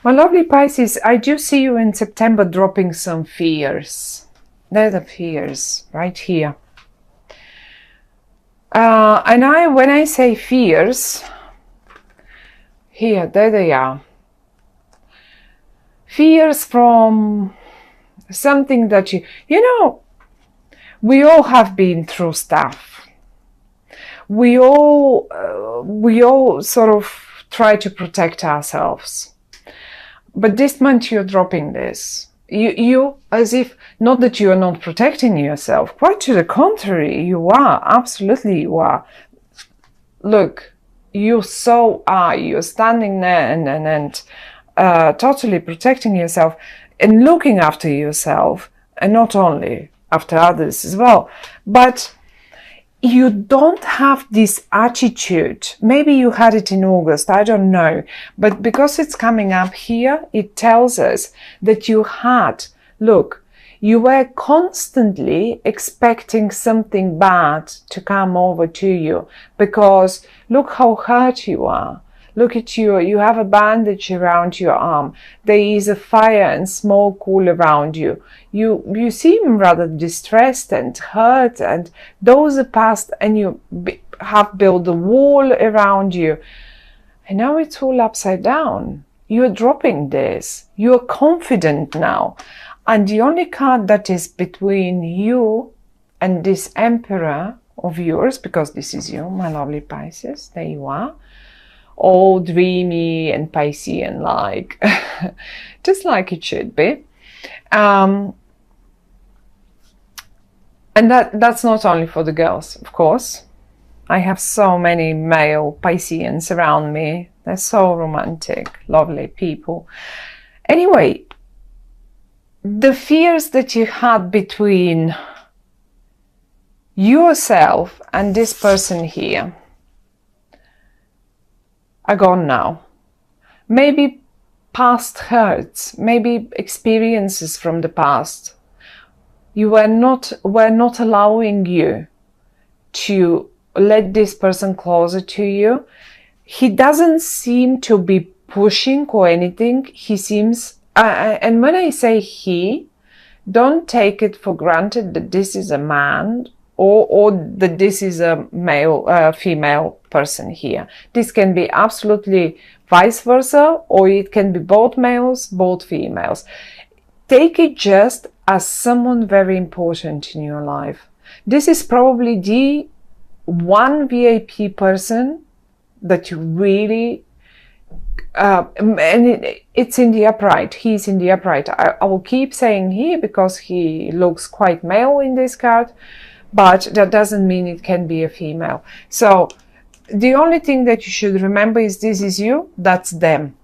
My lovely Pisces, I do see you in September dropping some fears. They're the fears right here. And when I say fears, here, there they are. Fears from something that you know, we all have been through stuff. We all sort of try to protect ourselves. But this month you're dropping this. You, as if, not that you are not protecting yourself, quite to the contrary, you are, absolutely you are. Look, you so are, you're standing there and totally protecting yourself and looking after yourself, and not only after others as well, but you don't have this attitude. Maybe you had it in August, I don't know. But because it's coming up here, it tells us that you had, look, you were constantly expecting something bad to come over to you. Because look how hurt you are. Look at you, you have a bandage around your arm. There is a fire and smoke all around you. You seem rather distressed and hurt, and those are past, and you have built a wall around you. And now it's all upside down. You're dropping this. You're confident now. And the only card that is between you and this Emperor of yours, because this is you, my lovely Pisces, there you are, all dreamy and Piscean like, just like it should be. And that's not only for the girls, of course. I have so many male Pisceans around me. They're so romantic, lovely people. Anyway, the fears that you had between yourself and this person here are gone now. Maybe past hurts, maybe experiences from the past. You were not allowing you to let this person closer to you. He doesn't seem to be pushing or anything. He seems, and when I say he, don't take it for granted that this is a man or that this is a male, female person here. This can be absolutely vice versa, or it can be both males, both females. Take it just as someone very important in your life. This is probably the one VIP person that you really, and it's in the upright. He's in the upright. I will keep saying he because he looks quite male in this card, but that doesn't mean it can be a female. So the only thing that you should remember is this is you, that's them.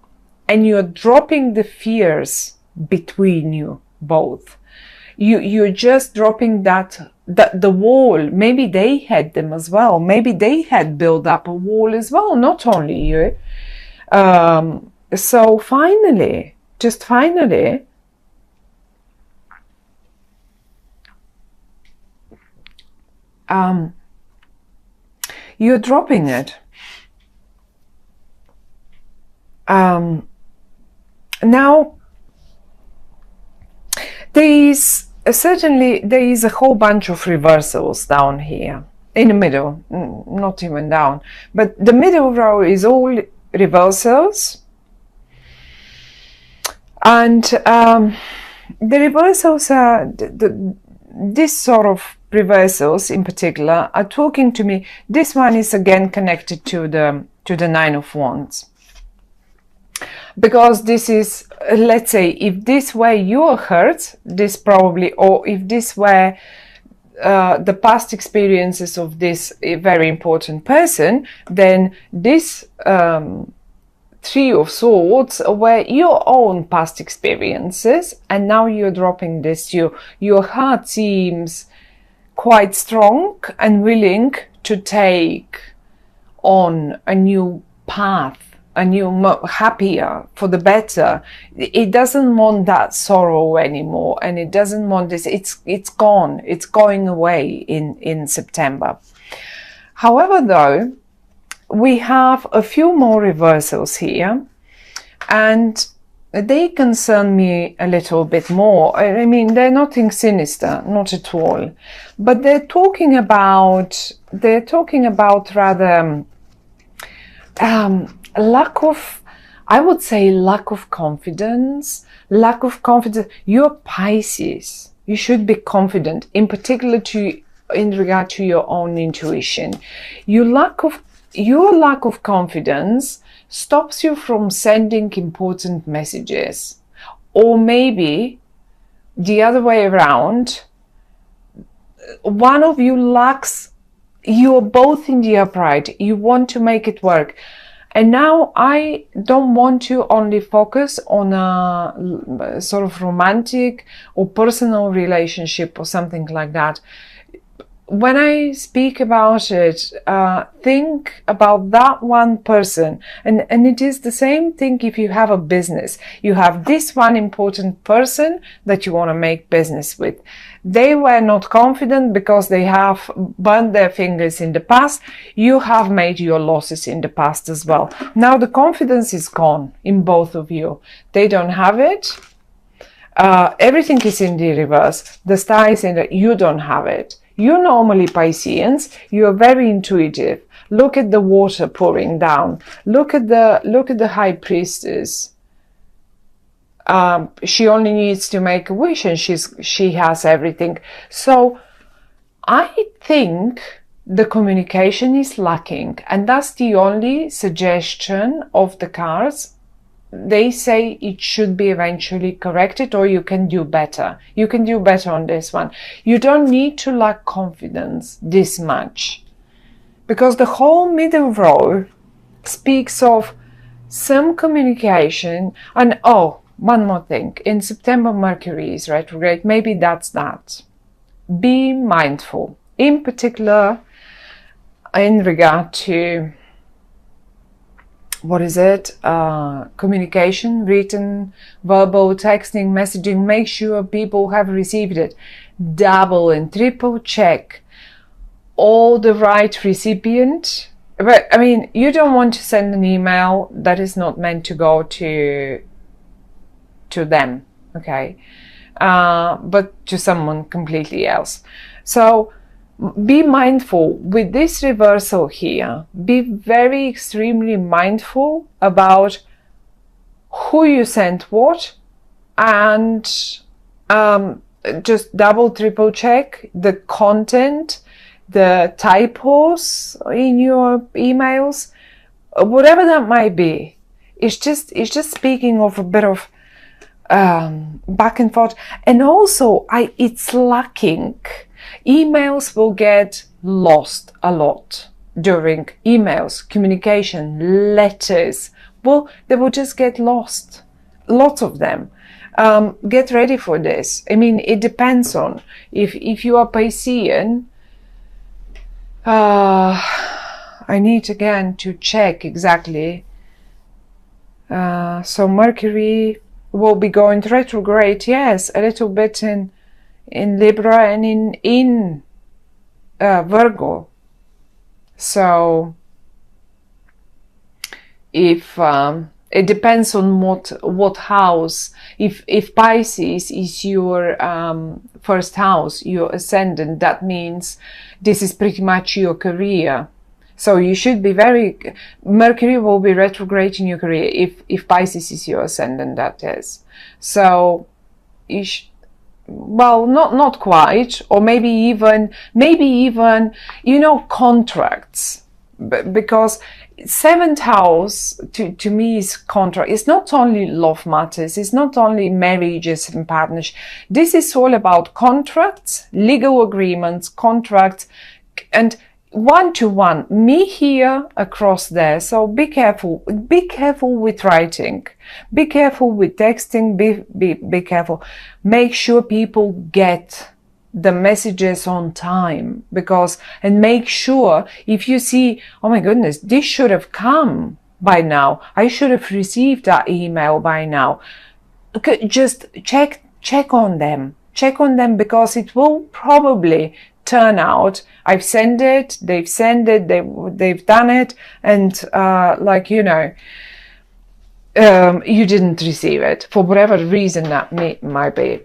And you're dropping the fears between you both. You're just dropping that the wall. Maybe they had them as well. Maybe they had built up a wall as well, not only you. So finally, just finally, you're dropping it. Now, there is a whole bunch of reversals down here in the middle, not even down, but the middle row is all reversals, and the reversals are this sort of reversals in particular are talking to me. This one is again connected to the Nine of Wands, because this is, let's say, if this were your hurt, this probably, or if this were the past experiences of this very important person, then this Three of Swords were your own past experiences, and now you're dropping this. Your heart seems quite strong and willing to take on a new path, a new, happier, for the better. It doesn't want that sorrow anymore, and it doesn't want this. It's gone. It's going away in September. However, though, we have a few more reversals here, and they concern me a little bit more. I mean, they're nothing sinister, not at all, but they're talking about rather lack of, I would say, lack of confidence. You're Pisces. You should be confident, in particular in regard to your own intuition. Your lack of confidence stops you from sending important messages. Or maybe the other way around, one of you lacks, you're both in the upright, you want to make it work. And now I don't want to only focus on a sort of romantic or personal relationship or something like that. When I speak about it, think about that one person. And it is the same thing if you have a business. You have this one important person that you want to make business with. They were not confident because they have burned their fingers in the past. You have made your losses in the past as well. Now the confidence is gone in both of you. They don't have it. Everything is in the reverse. The star is in the, you don't have it. You're normally Pisceans. You're very intuitive. Look at the water pouring down. Look at the High Priestess. She only needs to make a wish and she has everything. So I think the communication is lacking, and that's the only suggestion of the cards. They say it should be eventually corrected, or you can do better. You can do better on this one. You don't need to lack confidence this much, because the whole middle row speaks of some communication. And oh, one more thing. In September, Mercury is retrograde. Maybe that's that. Be mindful, in particular in regard to, what is it? Communication, written, verbal, texting, messaging. Make sure people have received it. Double and triple check all the right recipient. But I mean, you don't want to send an email that is not meant to go to them, okay? But to someone completely else. So be mindful with this reversal here. Be very extremely mindful about who you sent what, and just double triple check the content, the typos in your emails, whatever that might be. It's just speaking of a bit of back and forth. And also it's lacking. Emails will get lost a lot during emails, communication, letters. Well, they will just get lost. Lots of them. Get ready for this. I mean, it depends on if you are Piscean. I need again to check exactly. So Mercury will be going retrograde. Yes, a little bit in Libra and in Virgo. So if it depends on what house. If Pisces is your first house, your ascendant, that means this is pretty much your career. So you should be Mercury will be retrograde in your career if Pisces is your ascendant, that is. So well, not quite, or maybe even, contracts, because seventh house to me is contract. It's not only love matters, it's not only marriages and partnerships. This is all about contracts, legal agreements, contracts, and one-to-one, me here, across there. So be careful with writing, be careful with texting, be careful. Make sure people get the messages on time, and make sure if you see, oh my goodness, this should have come by now, I should have received that email by now. Okay, just check on them, because it will probably turn out I've sent it, they've sent it, they've done it, and you didn't receive it for whatever reason that might be.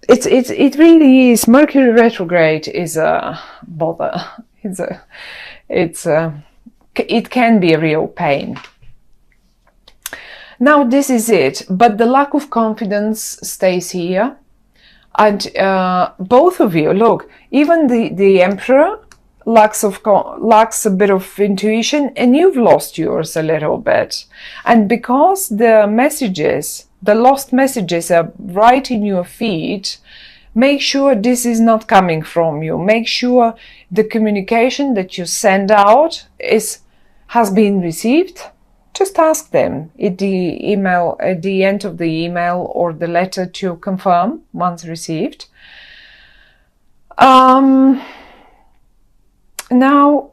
It really is. Mercury retrograde is a bother. It can be a real pain. Now this is it, but the lack of confidence stays here, and both of you, look, even the Emperor lacks a bit of intuition, and you've lost yours a little bit. And because the messages, the lost messages, are right in your feed, make sure this is not coming from you. Make sure the communication that you send out has been received. Just ask them at the email, at the end of the email or the letter, to confirm once received. Now,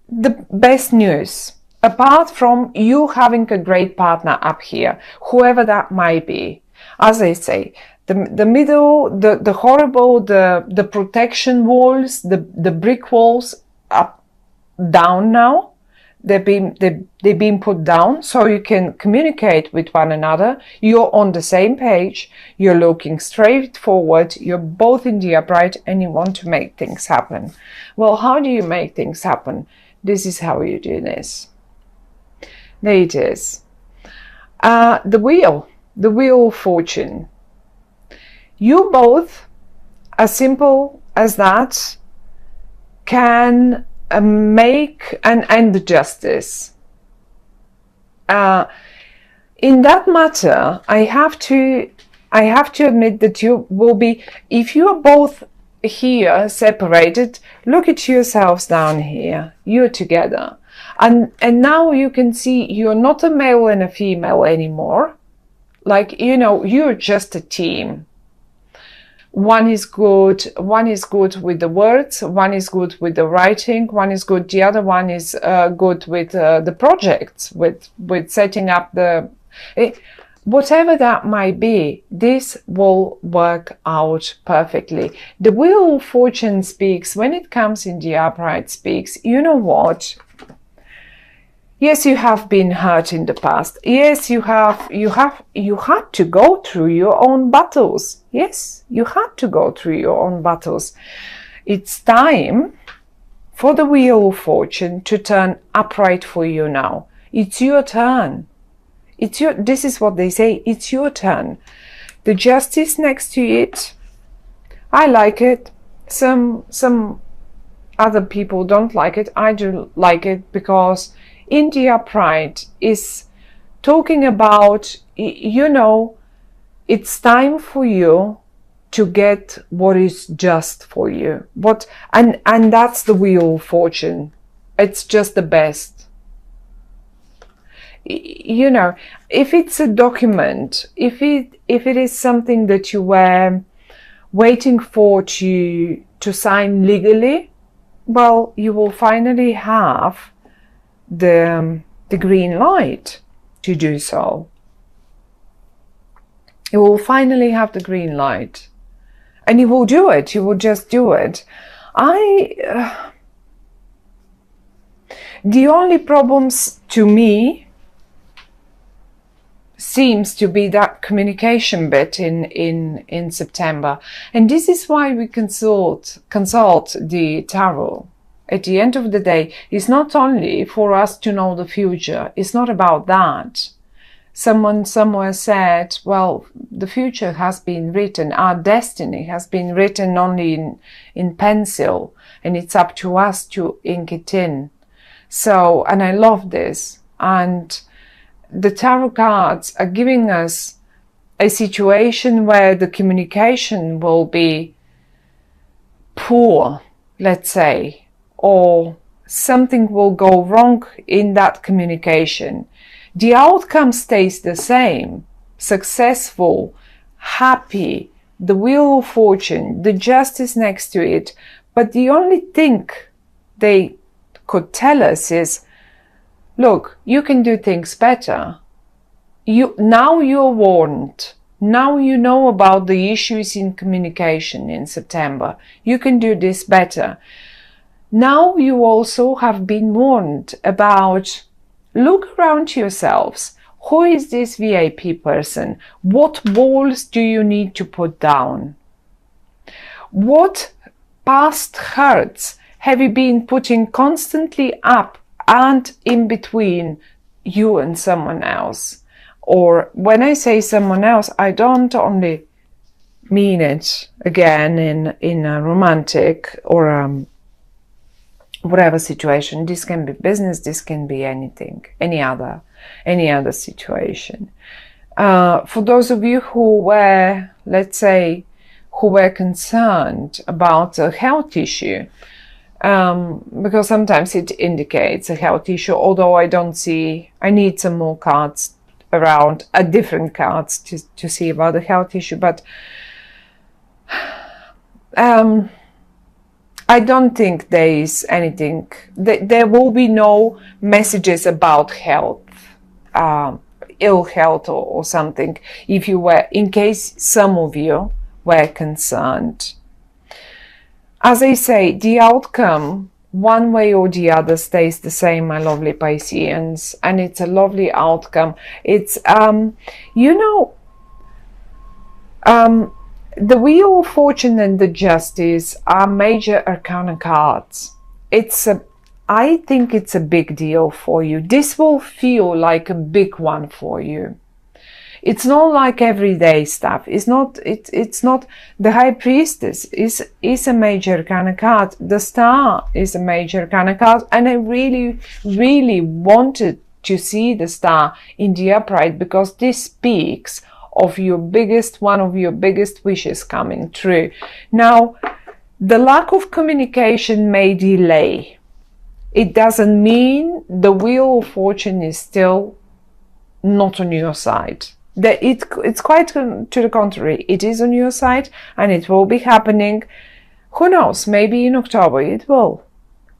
the best news, apart from you having a great partner up here, whoever that might be, as I say, the middle, the horrible, the protection walls, the brick walls are down now. They've been put down, so you can communicate with one another. You're on the same page. You're looking straight forward. You're both in the upright, and you want to make things happen. Well, how do you make things happen? This is how you do this. There it is. The wheel of fortune. You both, as simple as that, can make and end the justice. In that matter, I have to admit that you will be, if you are both here separated, look at yourselves down here. You're together, and now you can see you're not a male and a female anymore. Like, you know, you're just a team. One is good with the words, one is good with the writing, one is good, the other one is good with the projects, with setting up whatever that might be. This will work out perfectly. The Wheel of Fortune speaks, when it comes in the upright, speaks, you know what? Yes, you have been hurt in the past. Yes, you had to go through your own battles. Yes, you had to go through your own battles. It's time for the Wheel of Fortune to turn upright for you now. It's your turn. This is what they say. It's your turn. The Justice next to it, I like it. Some other people don't like it. I do like it because in the upright is talking about, you know, it's time for you to get what is just for you. And that's the Wheel of Fortune. It's just the best. You know, if it's a document, if it is something that you were waiting for to sign legally, well, you will finally have the green light to do so. You will finally have the green light, and you will do it. You will just do it. The only problems to me seems to be that communication bit in September, and this is why we consult the tarot. At the end of the day, it's not only for us to know the future. It's not about that. Someone somewhere said, well, the future has been written. Our destiny has been written only in pencil, and it's up to us to ink it in. So, and I love this. And the tarot cards are giving us a situation where the communication will be poor, let's say, or something will go wrong in that communication. The outcome stays the same: successful, happy, the Wheel of Fortune, the Justice next to it. But the only thing they could tell us is, look, you can do things better. Now you're warned. Now you know about the issues in communication in September. You can do this better. Now you also have been warned about look around yourselves. Who is this VIP person? What walls do you need to put down? What past hurts have you been putting constantly up and in between you and someone else? Or when I say someone else, I don't only mean it again in a romantic or whatever situation. This can be business, this can be anything, any other situation. For those of you who were, let's say, who were concerned about a health issue, because sometimes it indicates a health issue, although I don't see, I need some more cards around, different cards to see about the health issue, but I don't think there is anything, there will be no messages about health, ill health or something, if you were, in case some of you were concerned. As I say, the outcome, one way or the other, stays the same, my lovely Pisceans, and it's a lovely outcome. It's, you know, the Wheel of Fortune and the Justice are major arcana cards. I think it's a big deal for you. This will feel like a big one for you. It's not like everyday stuff. It's not the High Priestess is a major arcana card. The Star is a major arcana card, and I really, really wanted to see the Star in the upright, because this speaks of one of your biggest wishes coming true. Now, the lack of communication may delay. It doesn't mean the Wheel of Fortune is still not on your side. It's quite to the contrary. It is on your side, and it will be happening. Who knows? Maybe in October it will.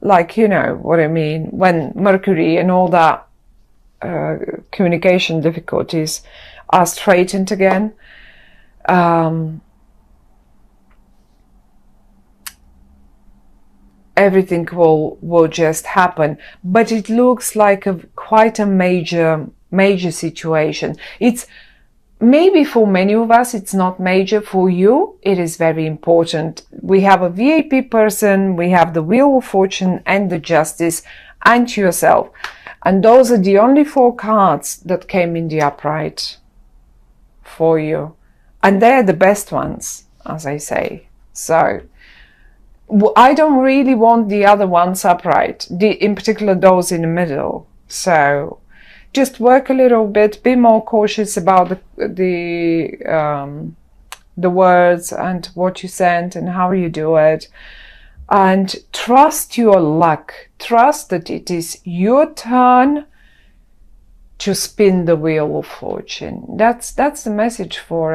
Like, you know what I mean, when Mercury and all that communication difficulties are straightened again. Everything will just happen, but it looks like quite a major situation. It's maybe for many of us it's not major. For you it is very important. We have a VIP person, we have the Wheel of Fortune and the Justice, and yourself, and those are the only 4 cards that came in the upright for you, and they're the best ones, as I say. So I don't really want the other ones upright, in particular those in the middle. So just work a little bit, be more cautious about the words and what you send and how you do it, and trust your luck. Trust that it is your turn to spin the Wheel of Fortune. That's the message for